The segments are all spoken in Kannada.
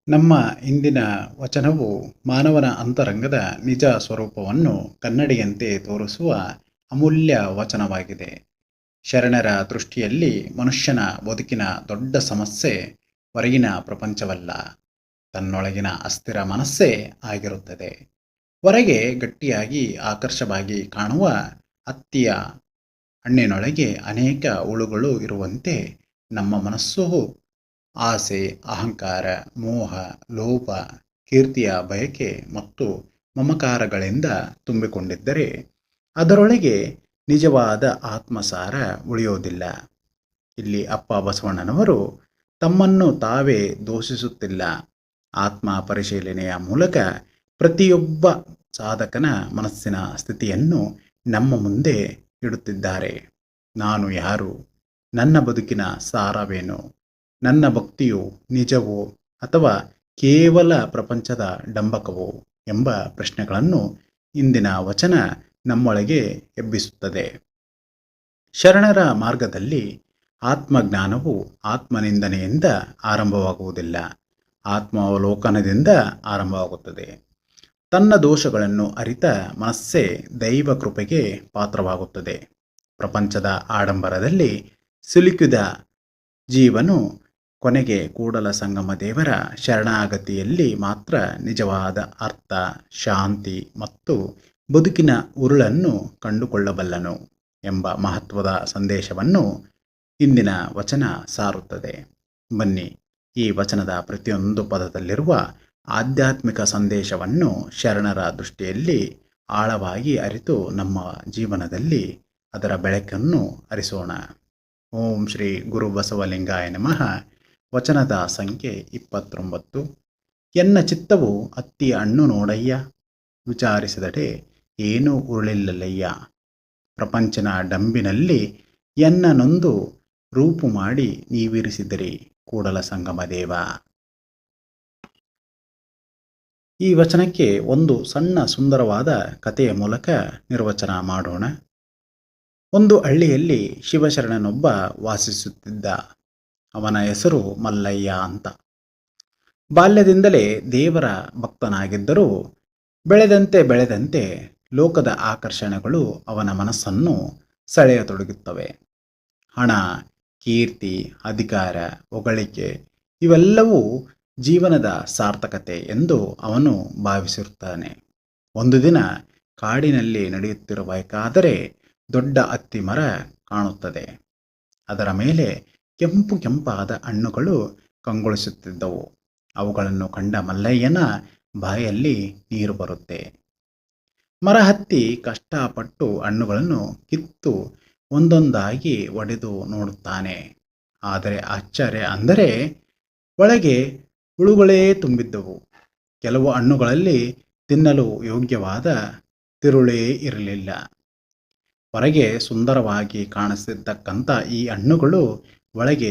ನಮ್ಮ ಇಂದಿನ ವಚನವು ಮಾನವನ ಅಂತರಂಗದ ನಿಜ ಸ್ವರೂಪವನ್ನು ಕನ್ನಡಿಯಂತೆ ತೋರಿಸುವ ಅಮೂಲ್ಯ ವಚನವಾಗಿದೆ. ಶರಣರ ದೃಷ್ಟಿಯಲ್ಲಿ ಮನುಷ್ಯನ ಬದುಕಿನ ದೊಡ್ಡ ಸಮಸ್ಯೆ ಹೊರಗಿನ ಪ್ರಪಂಚವಲ್ಲ, ತನ್ನೊಳಗಿನ ಅಸ್ಥಿರ ಮನಸ್ಸೇ ಆಗಿರುತ್ತದೆ. ಹೊರಗೆ ಗಟ್ಟಿಯಾಗಿ ಆಕರ್ಷವಾಗಿ ಕಾಣುವ ಹತ್ತಿಯ ಹಣ್ಣಿನೊಳಗೆ ಅನೇಕ ಹುಳುಗಳು ಇರುವಂತೆ ನಮ್ಮ ಮನಸ್ಸು ಆಸೆ, ಅಹಂಕಾರ, ಮೋಹ, ಲೋಭ, ಕೀರ್ತಿಯ ಬಯಕೆ ಮತ್ತು ಮಮಕಾರಗಳಿಂದ ತುಂಬಿಕೊಂಡಿದ್ದರೆ ಅದರೊಳಗೆ ನಿಜವಾದ ಆತ್ಮಸಾರ ಉಳಿಯೋದಿಲ್ಲ. ಇಲ್ಲಿ ಅಪ್ಪ ಬಸವಣ್ಣನವರು ತಮ್ಮನ್ನು ತಾವೇ ದೂಷಿಸುತ್ತಿಲ್ಲ, ಆತ್ಮ ಪರಿಶೀಲನೆಯ ಮೂಲಕ ಪ್ರತಿಯೊಬ್ಬ ಸಾಧಕನ ಮನಸ್ಸಿನ ಸ್ಥಿತಿಯನ್ನು ನಮ್ಮ ಮುಂದೆ ಇಡುತ್ತಿದ್ದಾರೆ. ನಾನು ಯಾರು? ನನ್ನ ಬದುಕಿನ ಸಾರವೇನು? ನನ್ನ ಭಕ್ತಿಯು ನಿಜವೋ ಅಥವಾ ಕೇವಲ ಪ್ರಪಂಚದ ಡಂಬಕವೋ ಎಂಬ ಪ್ರಶ್ನೆಗಳನ್ನು ಇಂದಿನ ವಚನ ನಮ್ಮೊಳಗೆ ಎಬ್ಬಿಸುತ್ತದೆ. ಶರಣರ ಮಾರ್ಗದಲ್ಲಿ ಆತ್ಮಜ್ಞಾನವು ಆತ್ಮನಿಂದನೆಯಿಂದ ಆರಂಭವಾಗುವುದಿಲ್ಲ, ಆತ್ಮಾವಲೋಕನದಿಂದ ಆರಂಭವಾಗುತ್ತದೆ. ತನ್ನ ದೋಷಗಳನ್ನು ಅರಿತ ಮನಸ್ಸೇ ದೈವ ಕೃಪೆಗೆ ಪಾತ್ರವಾಗುತ್ತದೆ. ಪ್ರಪಂಚದ ಆಡಂಬರದಲ್ಲಿ ಸಿಲುಕಿದ ಜೀವನು ಕೊನೆಗೆ ಕೂಡಲ ಸಂಗಮ ದೇವರ ಶರಣಾಗತಿಯಲ್ಲಿ ಮಾತ್ರ ನಿಜವಾದ ಅರ್ಥ, ಶಾಂತಿ ಮತ್ತು ಬದುಕಿನ ಉರುಳನ್ನು ಕಂಡುಕೊಳ್ಳಬಲ್ಲನು ಎಂಬ ಮಹತ್ವದ ಸಂದೇಶವನ್ನು ಇಂದಿನ ವಚನ ಸಾರುತ್ತದೆ. ಬನ್ನಿ, ಈ ವಚನದ ಪ್ರತಿಯೊಂದು ಪದದಲ್ಲಿರುವ ಆಧ್ಯಾತ್ಮಿಕ ಸಂದೇಶವನ್ನು ಶರಣರ ದೃಷ್ಟಿಯಲ್ಲಿ ಆಳವಾಗಿ ಅರಿತು ನಮ್ಮ ಜೀವನದಲ್ಲಿ ಅದರ ಬೆಳಕನ್ನು ಹರಿಸೋಣ. ಓಂ ಶ್ರೀ ಗುರು ಬಸವಲಿಂಗಾಯ ನಮಃ. ವಚನದ ಸಂಖ್ಯೆ 29. ಎನ್ನ ಚಿತ್ತವು ಅತ್ತಿಯ ಹಣ್ಣು ನೋಡಯ್ಯ, ವಿಚಾರಿಸಿದಡೆ ಏನೂ ಉರುಳಿಲ್ಲಯ್ಯ. ಪ್ರಪಂಚನ ಡಂಬಿನಲ್ಲಿ ಎನ್ನ ನೊಂದು ರೂಪು ಮಾಡಿ ನೀವಿರಿಸಿದಿರಿ ಕೂಡಲ ಸಂಗಮ ದೇವ. ಈ ವಚನಕ್ಕೆ ಒಂದು ಸಣ್ಣ ಸುಂದರವಾದ ಕಥೆಯ ಮೂಲಕ ನಿರ್ವಚನ ಮಾಡೋಣ. ಒಂದು ಹಳ್ಳಿಯಲ್ಲಿ ಶಿವಶರಣನೊಬ್ಬ ವಾಸಿಸುತ್ತಿದ್ದ. ಅವನ ಹೆಸರು ಮಲ್ಲಯ್ಯ ಅಂತ. ಬಾಲ್ಯದಿಂದಲೇ ದೇವರ ಭಕ್ತನಾಗಿದ್ದರೂ ಬೆಳೆದಂತೆ ಲೋಕದ ಆಕರ್ಷಣೆಗಳು ಅವನ ಮನಸ್ಸನ್ನು ಸೆಳೆಯತೊಡಗುತ್ತವೆ. ಹಣ, ಕೀರ್ತಿ, ಅಧಿಕಾರ, ಹೊಗಳಿಕೆ ಇವೆಲ್ಲವೂ ಜೀವನದ ಸಾರ್ಥಕತೆ ಎಂದು ಅವನು ಭಾವಿಸಿರುತ್ತಾನೆ. ಒಂದು ದಿನ ಕಾಡಿನಲ್ಲಿ ನಡೆಯುತ್ತಿರಬೇಕಾದರೆ ದೊಡ್ಡ ಅತ್ತಿ ಮರ ಕಾಣುತ್ತದೆ. ಅದರ ಮೇಲೆ ಕೆಂಪಾದ ಹಣ್ಣುಗಳು ಕಂಗೊಳಿಸುತ್ತಿದ್ದವು. ಅವುಗಳನ್ನು ಕಂಡ ಮಲ್ಲಯ್ಯನ ಬಾಯಲ್ಲಿ ನೀರು ಬರುತ್ತೆ. ಮರ ಹತ್ತಿ ಕಷ್ಟಪಟ್ಟು ಹಣ್ಣುಗಳನ್ನು ಕಿತ್ತು ಒಂದೊಂದಾಗಿ ಒಡೆದು ನೋಡುತ್ತಾನೆ. ಆದರೆ ಆಶ್ಚರ್ಯ ಅಂದರೆ ಒಳಗೆ ಹುಳುಗಳೇ ತುಂಬಿದ್ದವು. ಕೆಲವು ಹಣ್ಣುಗಳಲ್ಲಿ ತಿನ್ನಲು ಯೋಗ್ಯವಾದ ತಿರುಳೇ ಇರಲಿಲ್ಲ. ಹೊರಗೆ ಸುಂದರವಾಗಿ ಕಾಣಿಸಿರ್ತಕ್ಕಂಥ ಈ ಹಣ್ಣುಗಳು ಒಳಗೆ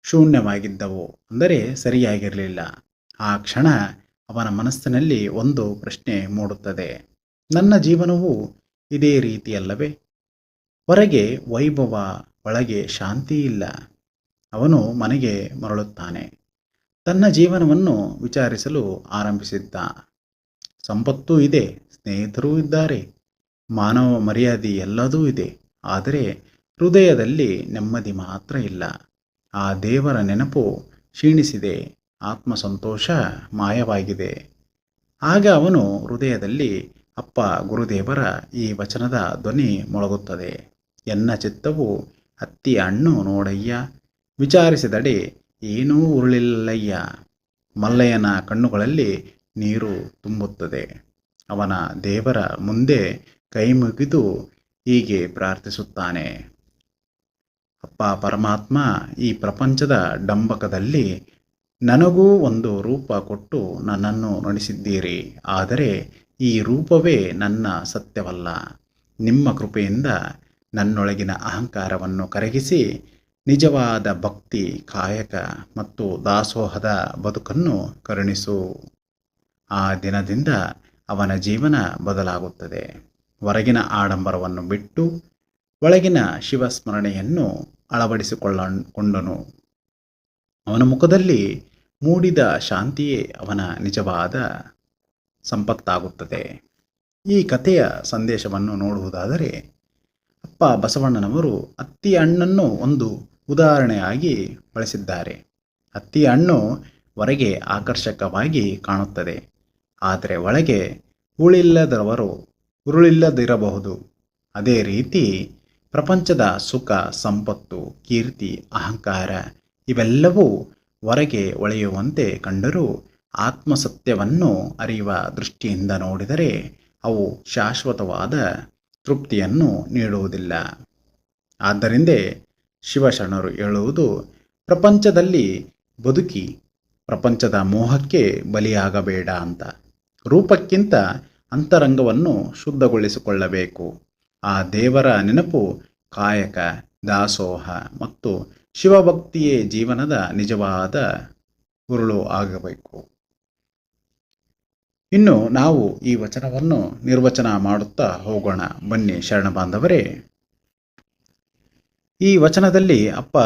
ಶೂನ್ಯವಾಗಿದ್ದವು, ಅಂದರೆ ಸರಿಯಾಗಿರಲಿಲ್ಲ. ಆ ಕ್ಷಣ ಅವನ ಮನಸ್ಸಿನಲ್ಲಿ ಒಂದು ಪ್ರಶ್ನೆ ಮೂಡುತ್ತದೆ. ನನ್ನ ಜೀವನವು ಇದೇ ರೀತಿಯಲ್ಲವೇ? ಹೊರಗೆ ವೈಭವ, ಒಳಗೆ ಶಾಂತಿ ಇಲ್ಲ. ಅವನು ಮನೆಗೆ ಮರಳುತ್ತಾನೆ. ತನ್ನ ಜೀವನವನ್ನು ವಿಚಾರಿಸಲು ಆರಂಭಿಸಿದ್ದ. ಸಂಪತ್ತೂ ಇದೆ, ಸ್ನೇಹಿತರೂ ಇದ್ದಾರೆ, ಮಾನವ ಮರ್ಯಾದೆ ಎಲ್ಲದೂ ಇದೆ. ಆದರೆ ಹೃದಯದಲ್ಲಿ ನೆಮ್ಮದಿ ಮಾತ್ರ ಇಲ್ಲ. ಆ ದೇವರ ನೆನಪು ಕ್ಷೀಣಿಸಿದೆ, ಆತ್ಮಸಂತೋಷ ಮಾಯವಾಗಿದೆ. ಆಗ ಅವನು ಹೃದಯದಲ್ಲಿ ಅಪ್ಪ ಗುರುದೇವರ ಈ ವಚನದ ಧ್ವನಿ ಮೊಳಗುತ್ತದೆ. ಎನ್ನ ಚಿತ್ತವು ಹತ್ತಿಯ ಹಣ್ಣು ನೋಡಯ್ಯ, ವಿಚಾರಿಸಿದಡೆ ಏನೂ ಉರುಳಿಲ್ಲಯ್ಯ. ಮಲ್ಲಯ್ಯನ ಕಣ್ಣುಗಳಲ್ಲಿ ನೀರು ತುಂಬುತ್ತದೆ. ಅವನ ದೇವರ ಮುಂದೆ ಕೈ ಮುಗಿದು ಹೀಗೆ ಪ್ರಾರ್ಥಿಸುತ್ತಾನೆ. ಅಪ್ಪ ಪರಮಾತ್ಮ, ಈ ಪ್ರಪಂಚದ ಡಂಬಕದಲ್ಲಿ ನನಗೂ ಒಂದು ರೂಪ ಕೊಟ್ಟು ನನ್ನನ್ನು ನಡೆಸಿದ್ದೀರಿ. ಆದರೆ ಈ ರೂಪವೇ ನನ್ನ ಸತ್ಯವಲ್ಲ. ನಿಮ್ಮ ಕೃಪೆಯಿಂದ ನನ್ನೊಳಗಿನ ಅಹಂಕಾರವನ್ನು ಕರಗಿಸಿ ನಿಜವಾದ ಭಕ್ತಿ, ಕಾಯಕ ಮತ್ತು ದಾಸೋಹದ ಬದುಕನ್ನು ಕರುಣಿಸು. ಆ ದಿನದಿಂದ ಅವನ ಜೀವನ ಬದಲಾಗುತ್ತದೆ. ಹೊರಗಿನ ಆಡಂಬರವನ್ನು ಬಿಟ್ಟು ಒಳಗಿನ ಶಿವಸ್ಮರಣೆಯನ್ನು ಅಳವಡಿಸಿಕೊಂಡನು. ಅವನ ಮುಖದಲ್ಲಿ ಮೂಡಿದ ಶಾಂತಿಯೇ ಅವನ ನಿಜವಾದ ಸಂಪತ್ತಾಗುತ್ತದೆ. ಈ ಕಥೆಯ ಸಂದೇಶವನ್ನು ನೋಡುವುದಾದರೆ, ಅಪ್ಪ ಬಸವಣ್ಣನವರು ಹತ್ತಿಯ ಹಣ್ಣನ್ನು ಒಂದು ಉದಾಹರಣೆಯಾಗಿ ಬಳಸಿದ್ದಾರೆ. ಹತ್ತಿಯ ಹಣ್ಣು ಹೊರಗೆ ಆಕರ್ಷಕವಾಗಿ ಕಾಣುತ್ತದೆ, ಆದರೆ ಒಳಗೆ ಉರುಳಿಲ್ಲದಿರಬಹುದು. ಅದೇ ರೀತಿ ಪ್ರಪಂಚದ ಸುಖ, ಸಂಪತ್ತು, ಕೀರ್ತಿ, ಅಹಂಕಾರ ಇವೆಲ್ಲವೂ ಹೊರಗೆ ಹೊಳೆಯುವಂತೆ ಕಂಡರೂ ಆತ್ಮಸತ್ಯವನ್ನು ಅರಿಯುವ ದೃಷ್ಟಿಯಿಂದ ನೋಡಿದರೆ ಅವು ಶಾಶ್ವತವಾದ ತೃಪ್ತಿಯನ್ನು ನೀಡುವುದಿಲ್ಲ. ಆದ್ದರಿಂದ ಶಿವಶರಣರು ಹೇಳುವುದು, ಪ್ರಪಂಚದಲ್ಲಿ ಬದುಕಿ ಪ್ರಪಂಚದ ಮೋಹಕ್ಕೆ ಬಲಿಯಾಗಬೇಡ ಅಂತ. ರೂಪಕ್ಕಿಂತ ಅಂತರಂಗವನ್ನು ಶುದ್ಧಗೊಳಿಸಿಕೊಳ್ಳಬೇಕು. ಆ ದೇವರ ನೆನಪು, ಕಾಯಕ, ದಾಸೋಹ ಮತ್ತು ಶಿವಭಕ್ತಿಯೇ ಜೀವನದ ನಿಜವಾದ ಉರುಳು ಆಗಬೇಕು. ಇನ್ನು ನಾವು ಈ ವಚನವನ್ನು ನಿರ್ವಚನ ಮಾಡುತ್ತಾ ಹೋಗೋಣ ಬನ್ನಿ ಶರಣ ಬಾಂಧವರೇ. ಈ ವಚನದಲ್ಲಿ ಅಪ್ಪ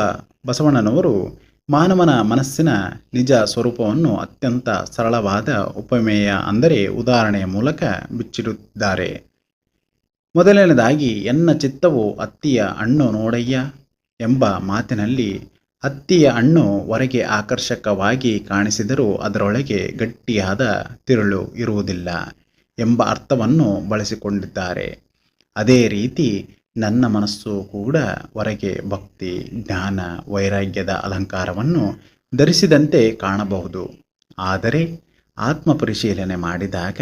ಬಸವಣ್ಣನವರು ಮಾನವನ ಮನಸ್ಸಿನ ನಿಜ ಸ್ವರೂಪವನ್ನು ಅತ್ಯಂತ ಸರಳವಾದ ಉಪಮೇಯ ಅಂದರೆ ಉದಾಹರಣೆಯ ಮೂಲಕ ಬಿಚ್ಚಿಡುತ್ತಿದ್ದಾರೆ. ಮೊದಲನೇದಾಗಿ, ಎನ್ನ ಚಿತ್ತವು ಹತ್ತಿಯ ಹಣ್ಣು ನೋಡಯ್ಯ ಎಂಬ ಮಾತಿನಲ್ಲಿ ಹತ್ತಿಯ ಹಣ್ಣು ಹೊರಗೆ ಆಕರ್ಷಕವಾಗಿ ಕಾಣಿಸಿದರೂ ಅದರೊಳಗೆ ಗಟ್ಟಿಯಾದ ತಿರುಳು ಇರುವುದಿಲ್ಲ ಎಂಬ ಅರ್ಥವನ್ನು ಬಳಸಿಕೊಂಡಿದ್ದಾರೆ. ಅದೇ ರೀತಿ ನನ್ನ ಮನಸ್ಸು ಕೂಡ ಹೊರಗೆ ಭಕ್ತಿ, ಜ್ಞಾನ, ವೈರಾಗ್ಯದ ಅಲಂಕಾರವನ್ನು ಧರಿಸಿದಂತೆ ಕಾಣಬಹುದು. ಆದರೆ ಆತ್ಮ ಪರಿಶೀಲನೆ ಮಾಡಿದಾಗ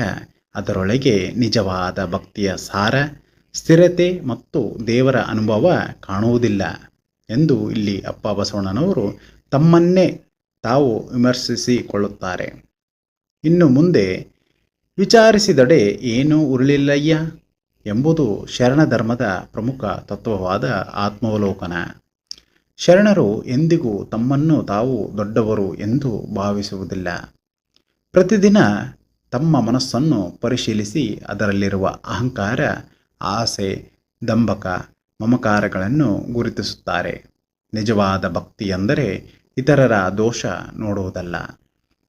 ಅದರೊಳಗೆ ನಿಜವಾದ ಭಕ್ತಿಯ ಸಾರ, ಸ್ಥಿರತೆ ಮತ್ತು ದೇವರ ಅನುಭವ ಕಾಣುವುದಿಲ್ಲ ಎಂದು ಇಲ್ಲಿ ಅಪ್ಪ ಬಸವಣ್ಣನವರು ತಮ್ಮನ್ನೇ ತಾವು ವಿಮರ್ಶಿಸಿಕೊಳ್ಳುತ್ತಾರೆ. ಇನ್ನು ಮುಂದೆ, ವಿಚಾರಿಸಿದಡೆ ಏನೂ ಉರುಳಿಲ್ಲಯ್ಯ ಎಂಬುದು ಶರಣ ಧರ್ಮದ ಪ್ರಮುಖ ತತ್ವವಾದ ಆತ್ಮಾವಲೋಕನ. ಶರಣರು ಎಂದಿಗೂ ತಮ್ಮನ್ನು ತಾವು ದೊಡ್ಡವರು ಎಂದು ಭಾವಿಸುವುದಿಲ್ಲ. ಪ್ರತಿದಿನ ತಮ್ಮ ಮನಸ್ಸನ್ನು ಪರಿಶೀಲಿಸಿ ಅದರಲ್ಲಿರುವ ಅಹಂಕಾರ, ಆಸೆ, ದಂಭಕ, ಮಮಕಾರಗಳನ್ನು ಗುರುತಿಸುತ್ತಾರೆ. ನಿಜವಾದ ಭಕ್ತಿ ಎಂದರೆ ಇತರರ ದೋಷ ನೋಡುವುದಲ್ಲ,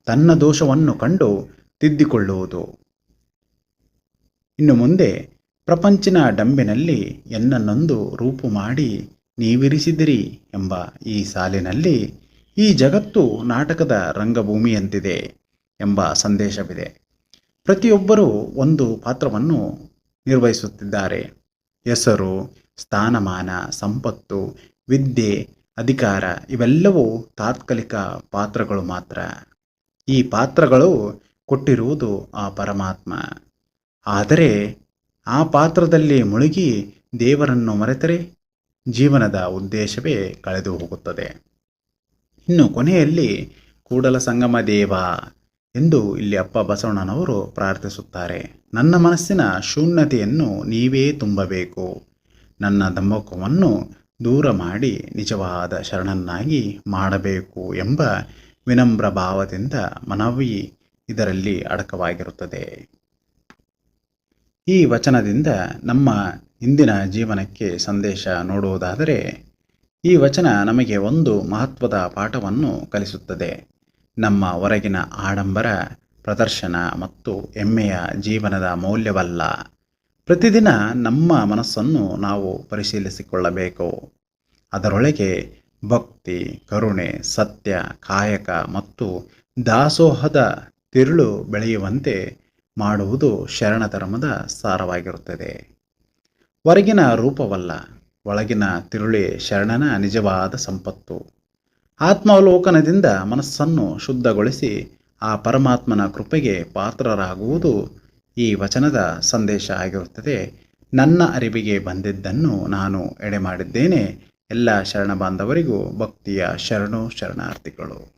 ತನ್ನ ದೋಷವನ್ನು ಕಂಡು ತಿದ್ದಿಕೊಳ್ಳುವುದು. ಇನ್ನು ಮುಂದೆ, ಪ್ರಪಂಚಿನ ಡಂಬಿನಲ್ಲಿ ಎನ್ನನ್ನೊಂದು ರೂಪು ಮಾಡಿ ನೀವಿರಿಸಿದಿರಿ ಎಂಬ ಈ ಸಾಲಿನಲ್ಲಿ ಈ ಜಗತ್ತು ನಾಟಕದ ರಂಗಭೂಮಿಯಂತಿದೆ ಎಂಬ ಸಂದೇಶವಿದೆ. ಪ್ರತಿಯೊಬ್ಬರೂ ಒಂದು ಪಾತ್ರವನ್ನು ನಿರ್ವಹಿಸುತ್ತಿದ್ದಾರೆ. ಹೆಸರು, ಸ್ಥಾನಮಾನ, ಸಂಪತ್ತು, ವಿದ್ಯೆ, ಅಧಿಕಾರ ಇವೆಲ್ಲವೂ ತಾತ್ಕಾಲಿಕ ಪಾತ್ರಗಳು ಮಾತ್ರ. ಈ ಪಾತ್ರಗಳು ಕೊಟ್ಟಿರುವುದು ಆ ಪರಮಾತ್ಮ. ಆದರೆ ಆ ಪಾತ್ರದಲ್ಲಿ ಮುಳುಗಿ ದೇವರನ್ನು ಮರೆತರೆ ಜೀವನದ ಉದ್ದೇಶವೇ ಕಳೆದು ಹೋಗುತ್ತದೆ. ಇನ್ನು ಕೊನೆಯಲ್ಲಿ ಕೂಡಲ ಸಂಗಮ ದೇವ ಎಂದು ಇಲ್ಲಿ ಅಪ್ಪ ಬಸವಣ್ಣನವರು ಪ್ರಾರ್ಥಿಸುತ್ತಾರೆ. ನನ್ನ ಮನಸ್ಸಿನ ಶೂನ್ಯತೆಯನ್ನು ನೀವೇ ತುಂಬಬೇಕು, ನನ್ನ ದಂಭಕವನ್ನು ದೂರ ಮಾಡಿ ನಿಜವಾದ ಶರಣನ್ನಾಗಿ ಮಾಡಬೇಕು ಎಂಬ ವಿನಮ್ರ ಭಾವದಿಂದ ಮನವಿ ಇದರಲ್ಲಿ ಅಡಕವಾಗಿರುತ್ತದೆ. ಈ ವಚನದಿಂದ ನಮ್ಮ ಇಂದಿನ ಜೀವನಕ್ಕೆ ಸಂದೇಶ ನೋಡುವುದಾದರೆ, ಈ ವಚನ ನಮಗೆ ಒಂದು ಮಹತ್ವದ ಪಾಠವನ್ನು ಕಲಿಸುತ್ತದೆ. ನಮ್ಮ ಹೊರಗಿನ ಆಡಂಬರ, ಪ್ರದರ್ಶನ ಮತ್ತು ಹೆಮ್ಮೆಯ ಜೀವನದ ಮೌಲ್ಯವಲ್ಲ. ಪ್ರತಿದಿನ ನಮ್ಮ ಮನಸ್ಸನ್ನು ನಾವು ಪರಿಶೀಲಿಸಿಕೊಳ್ಳಬೇಕು. ಅದರೊಳಗೆ ಭಕ್ತಿ, ಕರುಣೆ, ಸತ್ಯ, ಕಾಯಕ ಮತ್ತು ದಾಸೋಹದ ತಿರುಳು ಬೆಳೆಯುವಂತೆ ಮಾಡುವುದು ಶರಣ ಧರ್ಮದ ಸಾರವಾಗಿರುತ್ತದೆ. ಹೊರಗಿನ ರೂಪವಲ್ಲ, ಒಳಗಿನ ತಿರುಳೇ ಶರಣನ ನಿಜವಾದ ಸಂಪತ್ತು. ಆತ್ಮಾವಲೋಕನದಿಂದ ಮನಸ್ಸನ್ನು ಶುದ್ಧಗೊಳಿಸಿ ಆ ಪರಮಾತ್ಮನ ಕೃಪೆಗೆ ಪಾತ್ರರಾಗುವುದು ಈ ವಚನದ ಸಂದೇಶ ಆಗಿರುತ್ತದೆ. ನನ್ನ ಅರಿವಿಗೆ ಬಂದಿದ್ದನ್ನು ನಾನು ಎಡೆ ಮಾಡಿದ್ದೇನೆ. ಎಲ್ಲ ಶರಣ ಬಾಂಧವರಿಗೂ ಭಕ್ತಿಯ ಶರಣಾರ್ಥಿಗಳು.